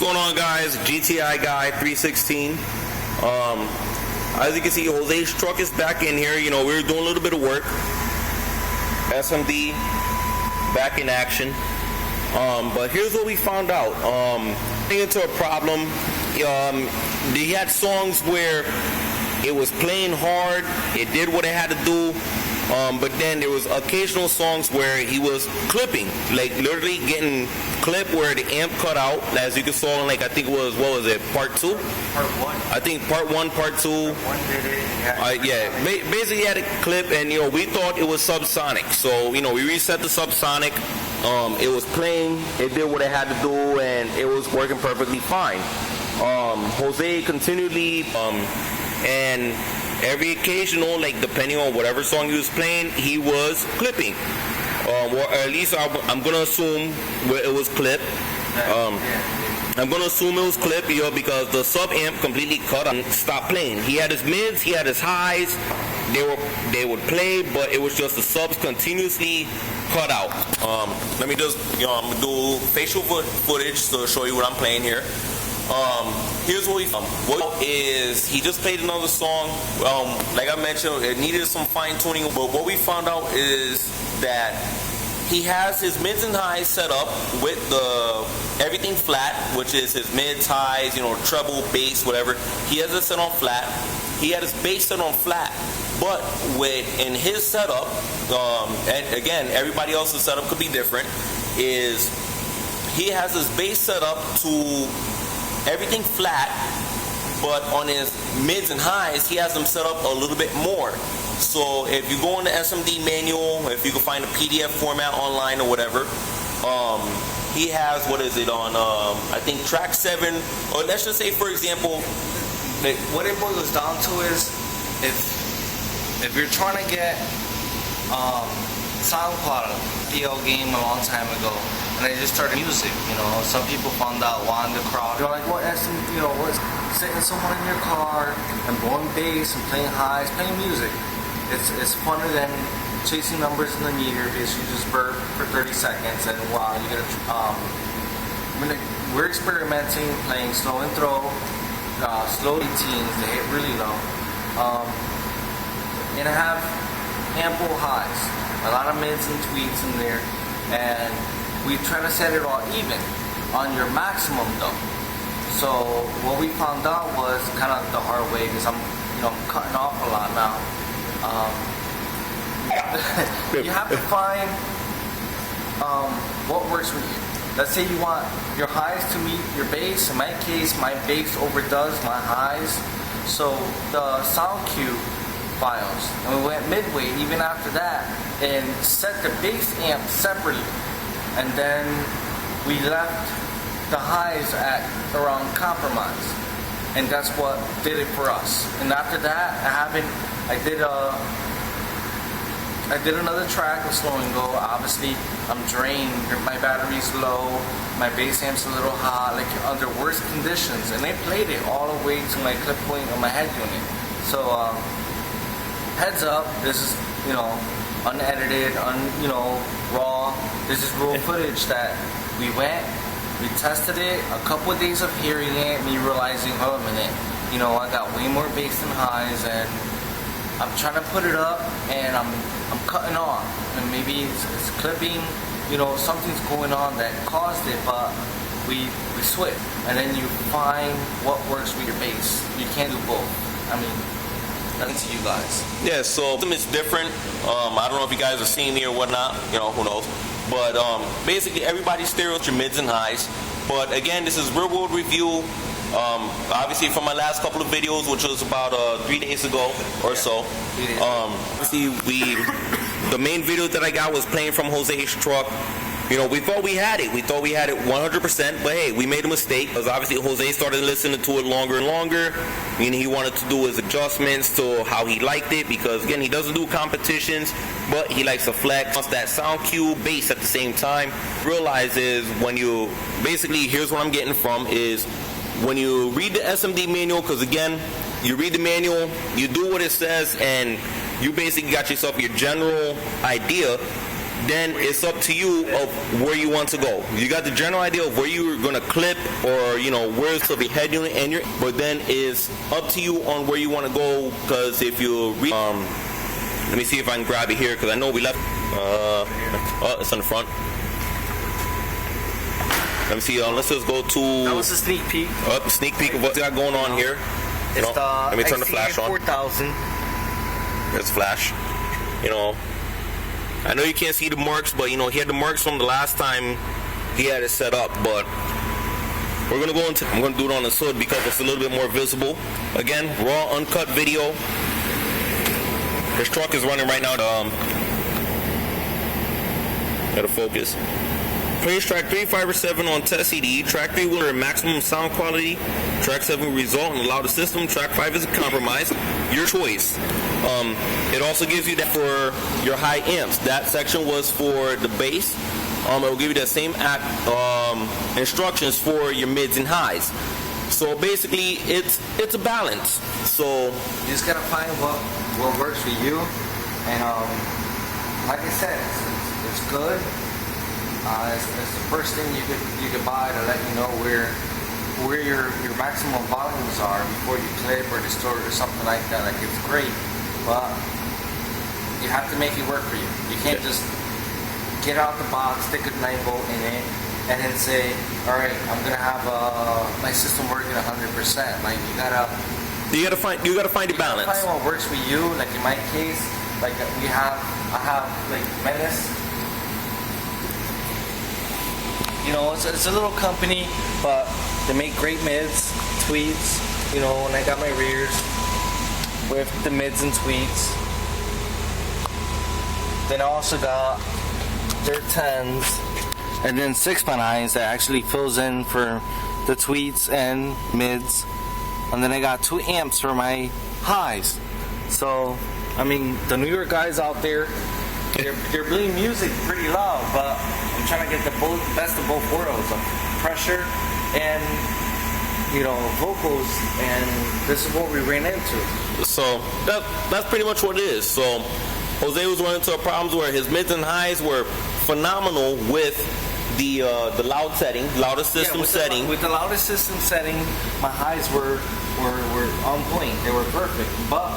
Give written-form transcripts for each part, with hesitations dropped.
going on, guys? GTI Guy 316. As you can see, Jose's truck is back in here. You know, we were doing a little bit of work. SMD back in action. But here's what we found out. Into a problem. He had songs where it was playing hard. It did what it had to do. But then there was occasional songs where he was clipping, like literally getting clipped where the amp cut out, as you can saw in, like, I think it was, what was it, part 2? Part 1. I think part 1, part 2. Part 1 did it. Yeah, basically he had a clip, and, you know, we thought it was subsonic. So, you know, we reset the subsonic. It was playing, it did what it had to do, and it was working perfectly fine. Jose continually, and every occasional, like, depending on whatever song he was playing, he was clipping. Or at least I'm going to assume it was clipped. I'm going to assume it was clipped, you know, because the sub amp completely cut and stopped playing. He had his mids, he had his highs. They would play, but it was just the subs continuously cut out. Let me just, you know, I'm going to do facial footage to show you what I'm playing here. Here's what he just played another song. Like I mentioned, it needed some fine tuning, but what we found out is that he has his mids and highs set up with the everything flat, which is his mids, highs, you know, treble, bass, whatever. He has it set on flat. He had his bass set on flat, but in his setup, and again, everybody else's setup could be different, is he has his bass set up to everything flat, but on his mids and highs, he has them set up a little bit more. So if you go in the SMD manual, if you can find a PDF format online or whatever, he has, what is it, on, I think track 7, or let's just say, for example, what it boils down to is, if you're trying to get sound quality, PL game a long time ago, and they just started music, you know. Some people found out why in the crowd. They're like, what SMD, you know, what's sitting someone in your car and blowing bass and playing highs, playing music. It's funner than chasing numbers in the meter because you just burp for 30 seconds and wow, you get we're experimenting, playing slow and throw, slow 18s, they hit really low, and I have ample highs, a lot of mids and tweets in there, and we try to set it all even on your maximum though. So what we found out was kind of the hard way because I'm cutting off a lot now. You have to find what works for you. Let's say you want your highs to meet your bass. In my case, my bass overdoes my highs. So the sound cue files, and we went midway even after that and set the bass amp separately. And then we left the highs at around compromise. And that's what did it for us. And after that, I did another track with Slow and Go. Obviously, I'm drained. My battery's low. My bass amp's a little hot, like under worse conditions. And they played it all the way to my clip point on my head unit. So, heads up, this is, you know, unedited, raw. This is raw footage that we tested it, a couple of days of hearing it, me realizing, oh, a minute, you know, I got way more bass than highs, and I'm trying to put it up, and I'm cutting off, and maybe it's clipping, you know, something's going on that caused it, but we switch, and then you find what works with your bass. You can't do both. I mean, that's to you guys. Yeah, so it's different. I don't know if you guys are seeing me or whatnot, you know, who knows. But basically, everybody stereos your mids and highs. But again, this is real world review. Obviously, from my last couple of videos, which was about 3 days ago or so. Obviously, the main video that I got was playing from Jose's truck. You know, we thought we had it. We thought we had it 100%, but hey, we made a mistake because obviously Jose started listening to it longer and longer. Meaning he wanted to do his adjustments to how he liked it because, again, he doesn't do competitions, but he likes to flex that sound cue bass at the same time. Realizes when you, basically, here's what I'm getting from is when you read the SMD manual, because again, you read the manual, you do what it says, and you basically got yourself your general idea. then it's up to you of where you want to go. You got the general idea of where you're going to clip, or where's the head unit, and but then it's up to you on where you want to go. Because if you let me see if I can grab it here, because I know we left. Oh, it's on the front. Let me see. Let's just go to. That was a sneak peek. Sneak peek of what we got going on here. It's the let me turn the flash on. 4000. There's flash. I know you can't see the marks, but he had the marks from the last time he had it set up. But we're gonna go into. I'm gonna do it on the hood because it's a little bit more visible. Again, raw, uncut video. This truck is running right now. Gotta focus. Plays track 3, 5, or 7 on test CD. Track 3 will have maximum sound quality. Track 7 will result in the loudest system. Track 5 is a compromise. Your choice. It also gives you that for your high amps. That section was for the bass. It will give you that same instructions for your mids and highs. So basically, it's a balance. So you just gotta find what works for you. And like I said, it's good. It's the first thing you could buy to let you know where your maximum volumes are before you clip or distort or something like that. Like, it's great, but you have to make it work for you. You can't just get out the box, stick a 9-volt in it, and then say, all right, I'm gonna have my system working 100%. Like, you gotta find the balance. Find what works for you. Like in my case, like I have like Menace. It's a little company, but they make great mids, tweets. And I got my rears with the mids and tweets. Then I also got their 10s, and then 6x9s that actually fills in for the tweets and mids. And then I got 2 amps for my highs. So, the New York guys out there, they're playing music pretty loud, but I'm trying to get the best of both worlds, of pressure and vocals, and this is what we ran into. So that's pretty much what it is. So Jose was running into problems where his mids and highs were phenomenal with the loud setting, loudest system setting. With the loudest system setting, my highs were on point. They were perfect, but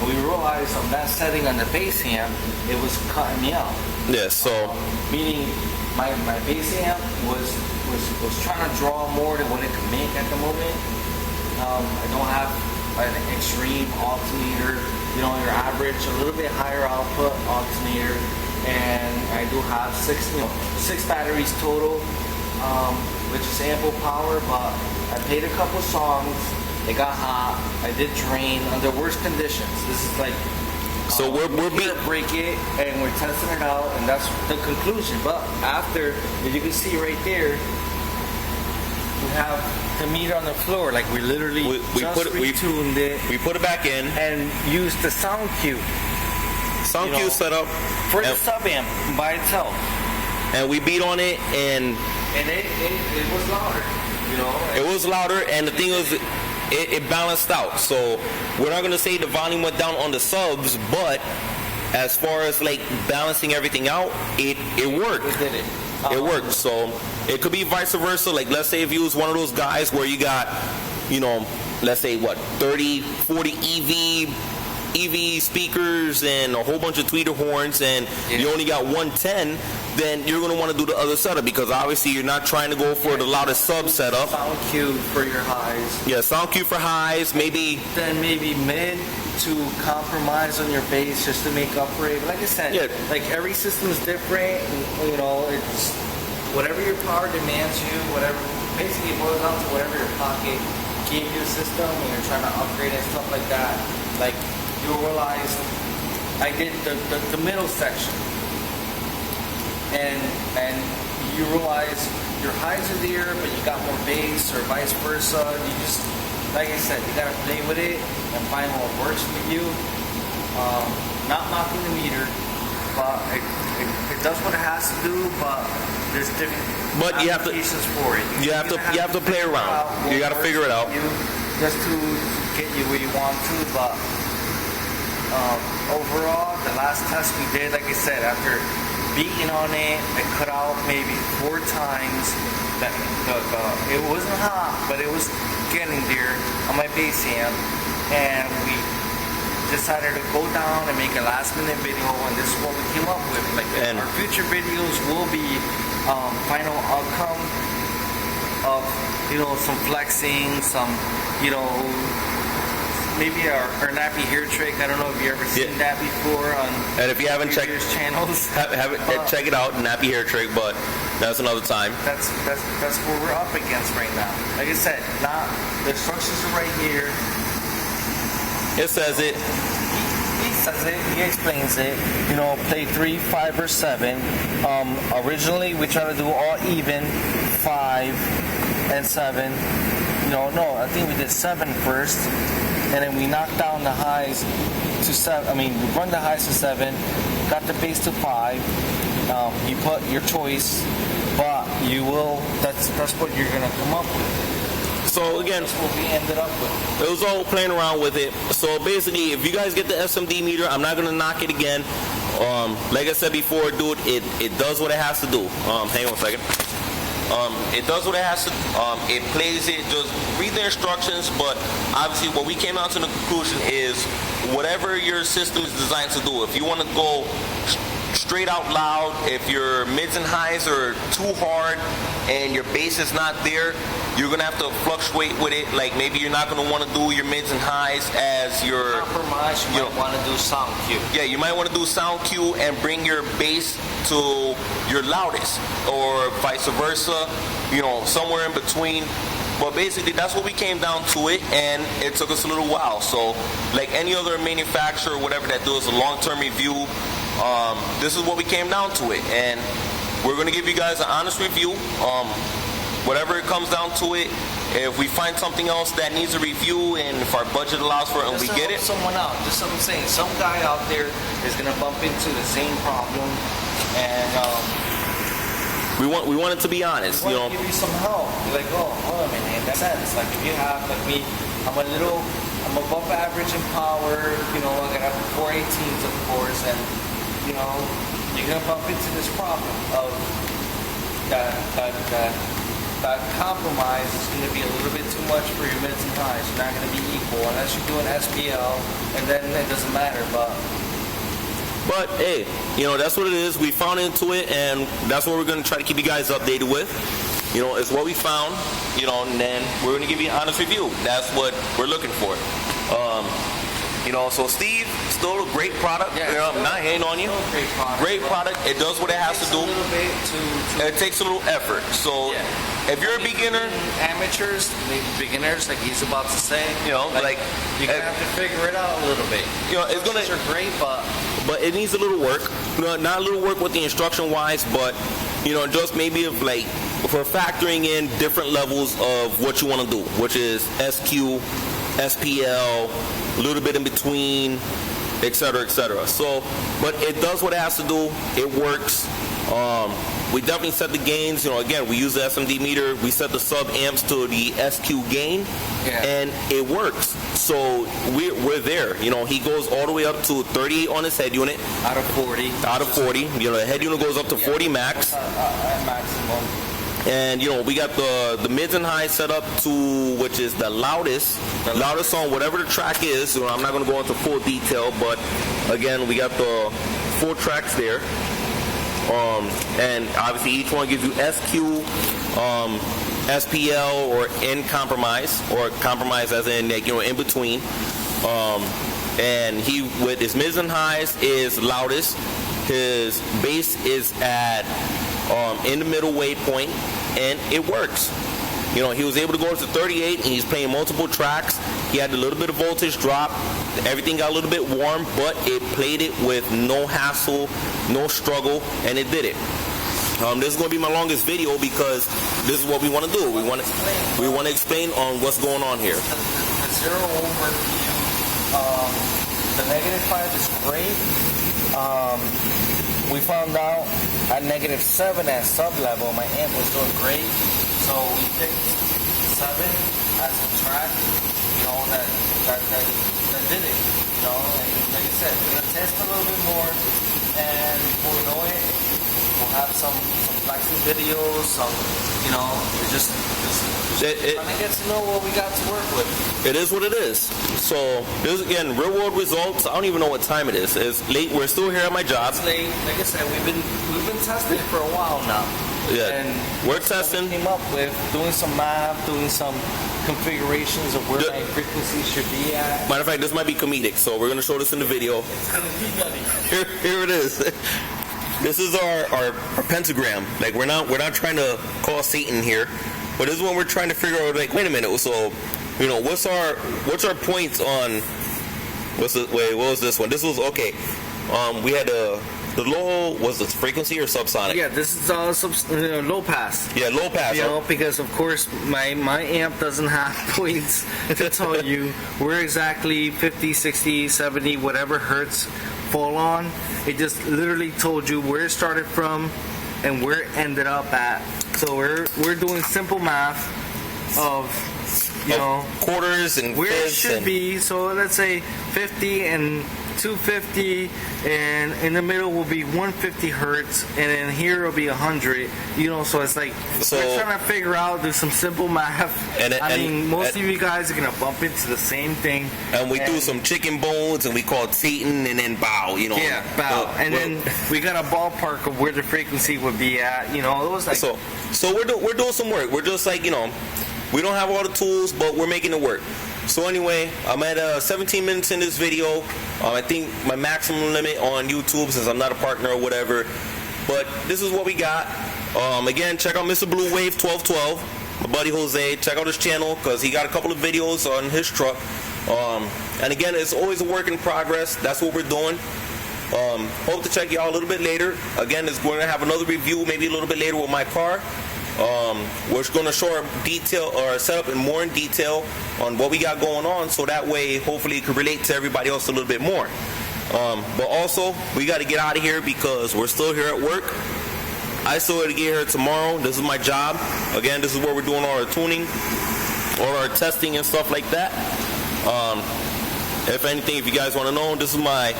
we realized on that setting on the bass amp, it was cutting me out. Yeah, so meaning my bass amp was trying to draw more than what it could make at the moment. I don't have an extreme alternator, your average, a little bit higher output alternator, and I do have 6 batteries total, which is ample power. But I played a couple songs. It got hot. I did drain under worst conditions. This is like, so we're break it, and we're testing it out, and that's the conclusion. But after, as you can see right there, we have the meter on the floor. Like, we literally retuned it. We put it back in and used the sound cue. Sound cue set up for the sub amp by itself. And we beat on it, and it was louder. It was louder, and the thing was, it balanced out. So we're not going to say the volume went down on the subs, but as far as like balancing everything out, it worked. We did it. It worked. So it could be vice versa. Like, let's say if you was one of those guys where you got, let's say 30, 40 EV speakers and a whole bunch of tweeter horns, and you only got 110, then you're going to want to do the other setup, because obviously you're not trying to go for the loudest sub setup. Sound cue for your highs. Yeah, sound cue for highs, maybe. Then maybe mid to compromise on your bass just to make up for it. Like I said, like every system is different. It's whatever your power demands you, whatever. Basically, it boils down to whatever your pocket gave you a system when you're trying to upgrade and stuff like that. Like, you'll realize I did the middle section, and you realize your highs are there, but you got more bass, or vice versa. You just, like I said, you gotta play with it and find what works for you. Not knocking the meter, but it does what it has to do. But there's different applications for it. You have to play around. You gotta figure it out. Just to get you where you want to, but overall, the last test we did, like I said, after beating on it. I cut out maybe 4 times. It wasn't hot, but it was getting there on my bass amp, and we decided to go down and make a last-minute video, and this is what we came up with. Like, our future videos will be final outcome of, you know, some flexing, some, you know, maybe our nappy hair trick. I don't know if you ever seen that before on. And if you haven't checked channels, check it out, nappy hair trick. But that's another time. That's what we're up against right now. Like I said, the instructions are right here. It says it. He says it. He explains it. You know, play 3, 5, or 7. Originally, we tried to do all even, 5 and 7. No, I think we did 7 first, and then we knocked down the highs to 7. I mean, we run the highs to 7, got the bass to 5. You put your choice, but you will. That's what you're gonna come up with. So again, that's what we ended up with. It was all playing around with it. So basically, if you guys get the SMD meter, I'm not gonna knock it again. Like I said before, dude, it does what it has to do. Hang on a second. It does what it has to. It plays it. Just read the instructions. But obviously, what we came out to the conclusion is whatever your system is designed to do. If you want to go straight out loud, if your mids and highs are too hard and your bass is not there, you're gonna have to fluctuate with it. Like maybe you're not gonna want to do your mids and highs as your compromise. You might want to do sound cue. Yeah, you might want to do sound cue and bring your bass to your loudest, or vice versa. You know, somewhere in between. But basically, that's what we came down to it, and it took us a little while. So, like any other manufacturer, whatever that does a long-term review, this is what we came down to it, and we're gonna give you guys an honest review. Whatever it comes down to it, if we find something else that needs a review, and if our budget allows for it, and we get it, someone out. Just what I'm saying. Some guy out there is gonna bump into the same problem, and we want it to be honest. We want to give you some help. You're like, oh, hold on a minute. That sense. Like if you have, like me, I'm above average in power. You know, I got 418s, of course, and you know, you're gonna bump into this problem of that compromise is going to be a little bit too much for your mids and highs. You're not going to be equal unless you're doing SPL, and then it doesn't matter. But hey, you know, that's what it is. We found into it, and that's what we're going to try to keep you guys updated with. You know, it's what we found. You know, and then we're going to give you an honest review. That's what we're looking for. You know, so Steve, still a great product. Yeah, you know, I'm not hating on you. Great product. It does what it has to do. It takes a little effort. So if you're a beginner, amateurs, maybe beginners, like he's about to say, you know, like you're gonna have to figure it out a little bit. You know, it's gonna. Are great, but it needs a little work. You know, not a little work with the instruction wise, but you know, just maybe of like for factoring in different levels of what you want to do, which is SQ, SPL, a little bit in between, etc., etc. So, but it does what it has to do. It works. We definitely set the gains. You know, again, we use the SMD meter. We set the sub amps to the SQ gain, and it works. So we're there. You know, he goes all the way up to 38 on his head unit. Out of 40. Out of 40. You know, the head unit goes up to 40 max. Maximum. And you know, we got the mids and highs set up to, which is the loudest on whatever the track is. So I'm not going to go into full detail, but again, we got the 4 tracks there. And obviously each one gives you SQ, SPL, or in compromise, or compromise as in, like, you know, in between. And he, with his mids and highs, is loudest. His bass is at in the middle waypoint, and it works. You know, he was able to go up to 38, and he's playing multiple tracks. He had a little bit of voltage drop. Everything got a little bit warm, but it played it with no hassle, no struggle, and it did it. This is going to be my longest video because this is what we want to do. We want to explain on what's going on here. The 0 overview. The -5 is great. We found out at -7 at sub level, my amp was doing great. So we picked 7 as a track, you know, that did it, you know. And like I said, we're gonna test a little bit more, and before we know it, We'll have some flexing videos, some, you know, just trying to get to know what we got to work with. It is what it is. So this again, real world results. I don't even know what time it is. It's late. We're still here at my job. It's late. Like I said, we've been testing for a while now. Yeah, and we're testing. We came up with doing some math, doing some configurations of where my frequency should be at. Matter of fact, this might be comedic, so we're gonna show this in the video. It's gonna be nutty. Here it is. This is our pentagram. Like we're not trying to call Satan here, but this is when we're trying to figure out. Like, wait a minute. So, you know, what's our points on? What was this one? This was okay. We had the low, was the frequency or subsonic? Yeah, this is low pass. Yeah, low pass. You know, because of course my amp doesn't have points to tell you where exactly 50, 60, 70, whatever hertz fall on. It just literally told you where it started from and where it ended up at. So we're doing simple math of, you know, quarters and where it should be. So let's say 50 and 250, and in the middle will be 150 hertz, and then here will be 100. You know, so it's like we're trying to figure out, do some simple math. I mean, most of you guys are gonna bump into the same thing. And we do some chicken bones, and we call it Satan, and then bow. You know. Yeah, bow. And then we got a ballpark of where the frequency would be at. You know, it was like so we're doing some work. We're just like, you know, we don't have all the tools, but we're making it work. So anyway, I'm at 17 minutes in this video. I think my maximum limit on YouTube, since I'm not a partner or whatever. But this is what we got. Again, check out Mr. Blue Wave 1212, my buddy Jose. Check out his channel because he got a couple of videos on his truck. And again, it's always a work in progress. That's what we're doing. Hope to check you out a little bit later. Again, we're going to have another review maybe a little bit later with my car. We're going to show our detail or set up in more in detail on what we got going on, so that way hopefully it could relate to everybody else a little bit more. But also we got to get out of here because we're still here at work. I still got to get here tomorrow. This is my job. Again, this is where we're doing all our tuning, all our testing and stuff like that. If anything, if you guys want to know, this is my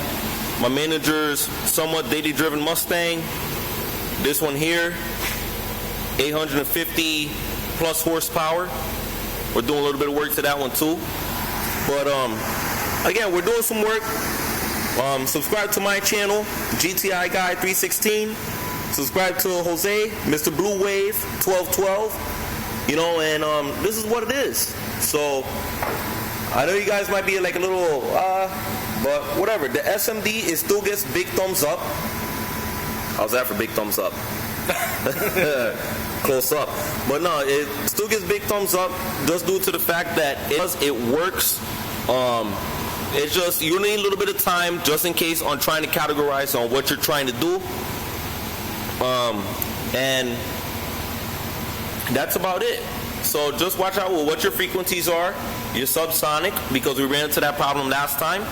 manager's somewhat daily driven Mustang. This one here, 850 plus horsepower. We're doing a little bit of work to that one too. But again, we're doing some work. Subscribe to my channel, GTI Guy 316. Subscribe to Jose, Mr. Blue Wave 1212. You know, and this is what it is. So I know you guys might be like a little but whatever. The SMD, it still gets big thumbs up. How's that for big thumbs up? Close up. But no, it still gets big thumbs up just due to the fact that it works. It's just you need a little bit of time just in case on trying to categorize on what you're trying to do. And that's about it. So just watch out with what your frequencies are, your subsonic, because we ran into that problem last time.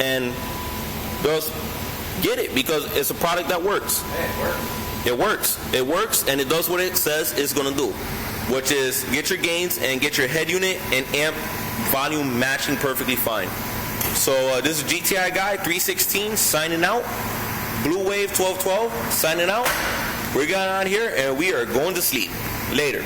And just get it because it's a product that works. It works. It works, and it does what it says it's going to do, which is get your gains and get your head unit and amp volume matching perfectly fine. So this is GTI Guy 316 signing out. Blue Wave 1212 signing out. We're going out here, and we are going to sleep. Later.